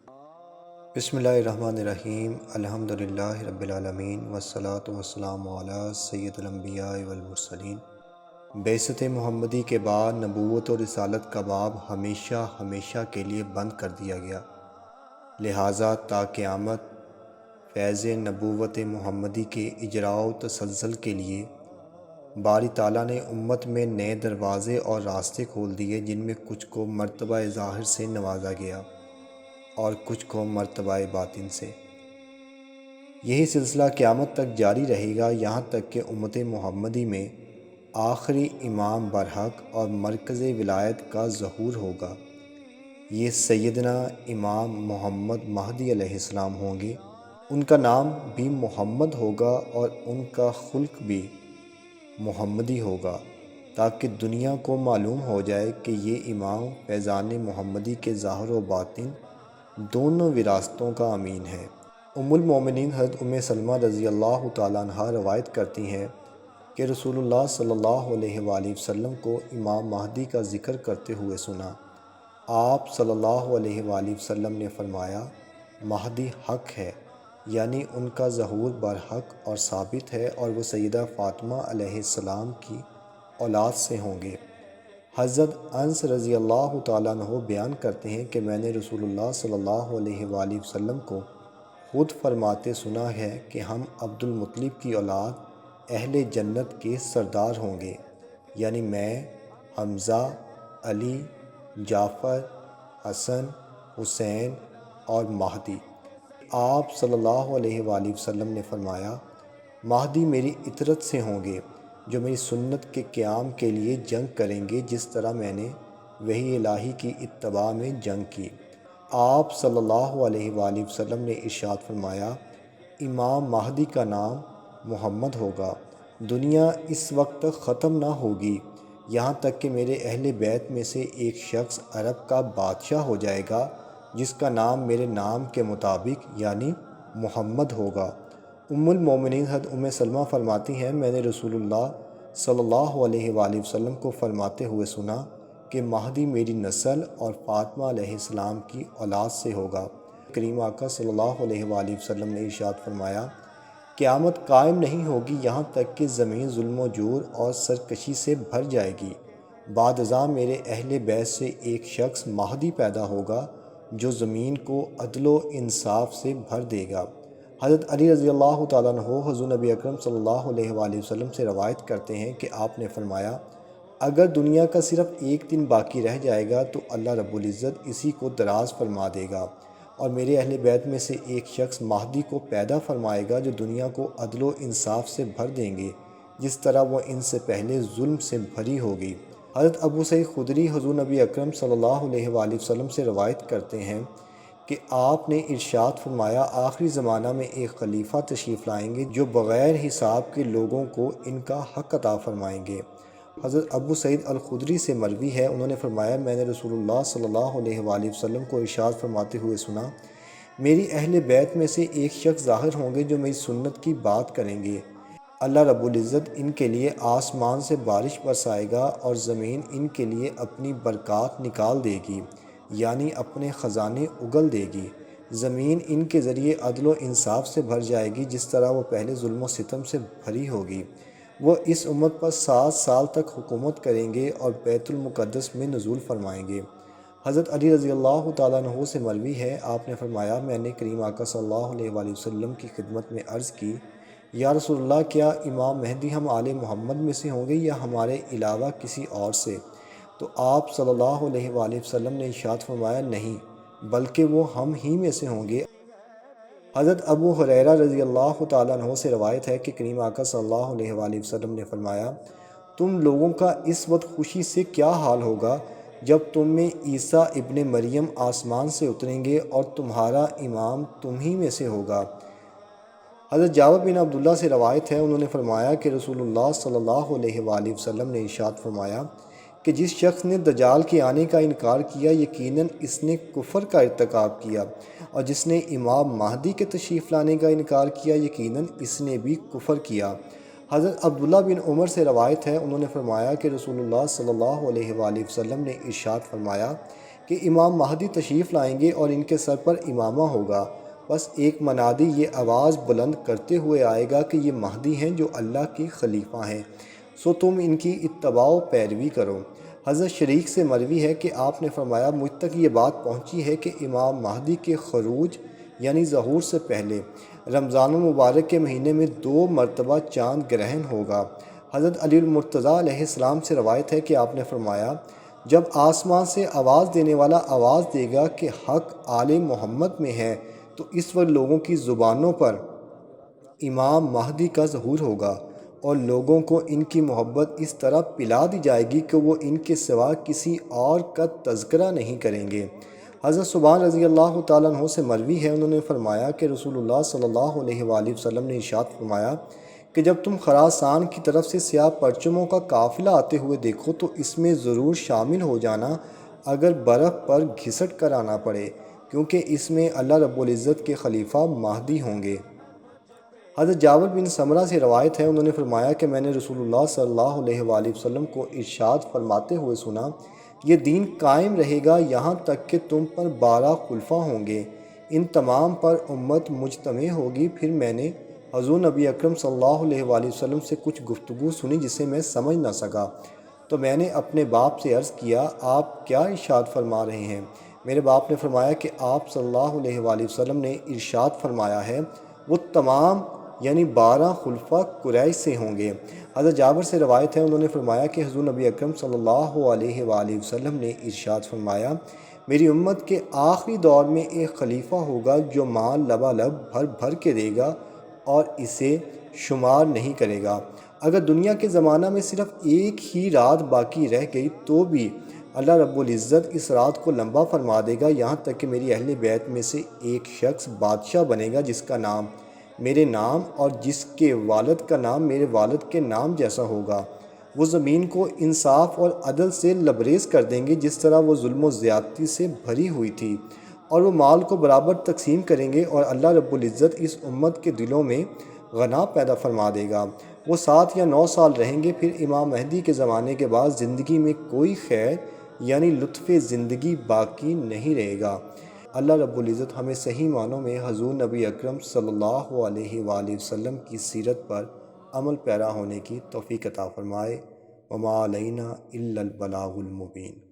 بسم اللہ الرحمن الرحیم، الحمدللہ رب العالمین والصلاة والسلام علی سید الانبیاء والمرسلین۔ بعثت محمدی کے بعد نبوت اور رسالت کا باب ہمیشہ کے لیے بند کر دیا گیا، لہٰذا تا قیامت فیض نبوت محمدی کے اجراء و تسلسل کے لیے باری تعالیٰ نے امت میں نئے دروازے اور راستے کھول دیے، جن میں کچھ کو مرتبہ ظاہر سے نوازا گیا اور کچھ کو مرتبہ باطن سے۔ یہی سلسلہ قیامت تک جاری رہے گا، یہاں تک کہ امت محمدی میں آخری امام برحق اور مرکز ولایت کا ظہور ہوگا۔ یہ سیدنا امام محمد مہدی علیہ السلام ہوں گے۔ ان کا نام بھی محمد ہوگا اور ان کا خلق بھی محمدی ہوگا، تاکہ دنیا کو معلوم ہو جائے کہ یہ امام فیضان محمدی کے ظاہر و باطن دونوں وراثتوں کا امین ہے۔ ام المومنین حضرت ام سلمہ رضی اللہ تعالیٰ عنہ روایت کرتی ہیں کہ رسول اللہ صلی اللہ علیہ وآلہ وسلم کو امام مہدی کا ذکر کرتے ہوئے سنا۔ آپ صلی اللہ علیہ وآلہ وسلم نے فرمایا، مہدی حق ہے، یعنی ان کا ظہور برحق اور ثابت ہے، اور وہ سیدہ فاطمہ علیہ السلام کی اولاد سے ہوں گے۔ حضرت انس رضی اللہ تعالیٰ عنہ بیان کرتے ہیں کہ میں نے رسول اللہ صلی اللہ علیہ وآلہ وسلم کو خود فرماتے سنا ہے کہ ہم عبد المطلب کی اولاد اہل جنت کے سردار ہوں گے، یعنی میں، حمزہ، علی، جعفر، حسن، حسین اور مہدی۔ آپ صلی اللہ علیہ وآلہ وسلم نے فرمایا، مہدی میری اطرت سے ہوں گے، جو میری سنت کے قیام کے لیے جنگ کریں گے، جس طرح میں نے وحی الہی کی اتباع میں جنگ کی۔ آپ صلی اللہ علیہ وآلہ وسلم نے ارشاد فرمایا، امام مہدی کا نام محمد ہوگا۔ دنیا اس وقت تک ختم نہ ہوگی یہاں تک کہ میرے اہل بیت میں سے ایک شخص عرب کا بادشاہ ہو جائے گا، جس کا نام میرے نام کے مطابق یعنی محمد ہوگا۔ ام المومنین حضرت ام سلمہ فرماتی ہیں، میں نے رسول اللہ صلی اللہ علیہ وآلہ وسلم کو فرماتے ہوئے سنا کہ مہدی میری نسل اور فاطمہ علیہ السلام کی اولاد سے ہوگا۔ کریم آقا صلی اللہ علیہ وآلہ وسلم نے ارشاد فرمایا، قیامت قائم نہیں ہوگی یہاں تک کہ زمین ظلم و جور اور سرکشی سے بھر جائے گی۔ بعد ازاں میرے اہل بیت سے ایک شخص مہدی پیدا ہوگا، جو زمین کو عدل و انصاف سے بھر دے گا۔ حضرت علی رضی اللہ تعالیٰ عنہ حضور نبی اکرم صلی اللہ علیہ وآلہ وسلم سے روایت کرتے ہیں کہ آپ نے فرمایا، اگر دنیا کا صرف ایک دن باقی رہ جائے گا تو اللہ رب العزت اسی کو دراز فرما دے گا، اور میرے اہل بیت میں سے ایک شخص مہدی کو پیدا فرمائے گا، جو دنیا کو عدل و انصاف سے بھر دیں گے، جس طرح وہ ان سے پہلے ظلم سے بھری ہوگی۔ حضرت ابو سعید خدری حضور نبی اکرم صلی اللہ علیہ وآلہ وسلم سے روایت کرتے ہیں کہ آپ نے ارشاد فرمایا، آخری زمانہ میں ایک خلیفہ تشریف لائیں گے جو بغیر حساب کے لوگوں کو ان کا حق عطا فرمائیں گے۔ حضرت ابو سعید الخدری سے مروی ہے، انہوں نے فرمایا، میں نے رسول اللہ صلی اللہ علیہ وآلہ وسلم کو ارشاد فرماتے ہوئے سنا، میری اہل بیت میں سے ایک شخص ظاہر ہوں گے جو میری سنت کی بات کریں گے۔ اللہ رب العزت ان کے لیے آسمان سے بارش برسائے گا اور زمین ان کے لیے اپنی برکات نکال دے گی، یعنی اپنے خزانے اگل دے گی۔ زمین ان کے ذریعے عدل و انصاف سے بھر جائے گی، جس طرح وہ پہلے ظلم و ستم سے بھری ہوگی۔ وہ اس امت پر 7 سال تک حکومت کریں گے اور بیت المقدس میں نزول فرمائیں گے۔ حضرت علی رضی اللہ تعالیٰ عنہ سے مروی ہے، آپ نے فرمایا، میں نے کریم آقا صلی اللہ علیہ وآلہ وسلم کی خدمت میں عرض کی، یا رسول اللہ، کیا امام مہدی ہم آل محمد میں سے ہوں گے یا ہمارے علاوہ کسی اور سے؟ تو آپ صلی اللہ علیہ وآلہ وسلم نے ارشاد فرمایا، نہیں، بلکہ وہ ہم ہی میں سے ہوں گے۔ حضرت ابو ہریرہ رضی اللہ تعالیٰ عنہ سے روایت ہے کہ کریم آقا صلی اللہ علیہ وآلہ وسلم نے فرمایا، تم لوگوں کا اس وقت خوشی سے کیا حال ہوگا جب تم میں عیسیٰ ابن مریم آسمان سے اتریں گے اور تمہارا امام تم ہی میں سے ہوگا۔ حضرت جابر بن عبداللہ سے روایت ہے، انہوں نے فرمایا کہ رسول اللہ صلی اللہ علیہ وآلہ وسلم نے ارشاد فرمایا کہ جس شخص نے دجال کے آنے کا انکار کیا، یقیناً اس نے کفر کا ارتکاب کیا، اور جس نے امام مہدی کے تشریف لانے کا انکار کیا، یقیناً اس نے بھی کفر کیا۔ حضرت عبداللہ بن عمر سے روایت ہے، انہوں نے فرمایا کہ رسول اللہ صلی اللہ علیہ وآلہ وسلم نے ارشاد فرمایا کہ امام مہدی تشریف لائیں گے اور ان کے سر پر امامہ ہوگا۔ بس ایک منادی یہ آواز بلند کرتے ہوئے آئے گا کہ یہ مہدی ہیں جو اللہ کے خلیفہ ہیں، سو تم ان کی اتباع و پیروی کرو۔ حضرت شریک سے مروی ہے کہ آپ نے فرمایا، مجھ تک یہ بات پہنچی ہے کہ امام مہدی کے خروج یعنی ظہور سے پہلے رمضان المبارک کے مہینے میں 2 مرتبہ چاند گرہن ہوگا۔ حضرت علی المرتضیٰ علیہ السلام سے روایت ہے کہ آپ نے فرمایا، جب آسمان سے آواز دینے والا آواز دے گا کہ حق آل محمد میں ہے، تو اس وقت لوگوں کی زبانوں پر امام مہدی کا ظہور ہوگا اور لوگوں کو ان کی محبت اس طرح پلا دی جائے گی کہ وہ ان کے سوا کسی اور کا تذکرہ نہیں کریں گے۔ حضرت سبحان رضی اللہ تعالیٰ عنہ سے مروی ہے، انہوں نے فرمایا کہ رسول اللہ صلی اللہ علیہ وآلہ وسلم نے ارشاد فرمایا کہ جب تم خراسان کی طرف سے سیاہ پرچموں کا قافلہ آتے ہوئے دیکھو تو اس میں ضرور شامل ہو جانا، اگر برف پر گھسٹ کر آنا پڑے، کیونکہ اس میں اللہ رب العزت کے خلیفہ مہدی ہوں گے۔ حضرت جابر بن سمرہ سے روایت ہے، انہوں نے فرمایا کہ میں نے رسول اللہ صلی اللہ علیہ وآلہ وسلم کو ارشاد فرماتے ہوئے سنا، یہ دین قائم رہے گا یہاں تک کہ تم پر 12 خلفاء ہوں گے، ان تمام پر امت مجتمع ہوگی۔ پھر میں نے حضور نبی اکرم صلی اللہ علیہ وآلہ وسلم سے کچھ گفتگو سنی جسے میں سمجھ نہ سکا، تو میں نے اپنے باپ سے عرض کیا، آپ کیا ارشاد فرما رہے ہیں؟ میرے باپ نے فرمایا کہ آپ صلی اللہ علیہ وآلہ وسلم نے ارشاد فرمایا ہے، وہ تمام یعنی 12 خلفاء قریش سے ہوں گے۔ حضرت جابر سے روایت ہے، انہوں نے فرمایا کہ حضور نبی اکرم صلی اللہ علیہ وآلہ وسلم نے ارشاد فرمایا، میری امت کے آخری دور میں ایک خلیفہ ہوگا جو مال لبالب بھر بھر کے دے گا اور اسے شمار نہیں کرے گا۔ اگر دنیا کے زمانہ میں صرف ایک ہی رات باقی رہ گئی تو بھی اللہ رب العزت اس رات کو لمبا فرما دے گا، یہاں تک کہ میری اہل بیت میں سے ایک شخص بادشاہ بنے گا جس کا نام میرے نام اور جس کے والد کا نام میرے والد کے نام جیسا ہوگا۔ وہ زمین کو انصاف اور عدل سے لبریز کر دیں گے جس طرح وہ ظلم و زیادتی سے بھری ہوئی تھی، اور وہ مال کو برابر تقسیم کریں گے، اور اللہ رب العزت اس امت کے دلوں میں غنا پیدا فرما دے گا۔ وہ 7 یا 9 سال رہیں گے، پھر امام مہدی کے زمانے کے بعد زندگی میں کوئی خیر یعنی لطف زندگی باقی نہیں رہے گا۔ اللہ رب العزت ہمیں صحیح معنوں میں حضور نبی اکرم صلی اللہ علیہ وآلہ وسلم کی سیرت پر عمل پیرا ہونے کی توفیق عطا فرمائے۔ وما علینا الا البلاغ المبین۔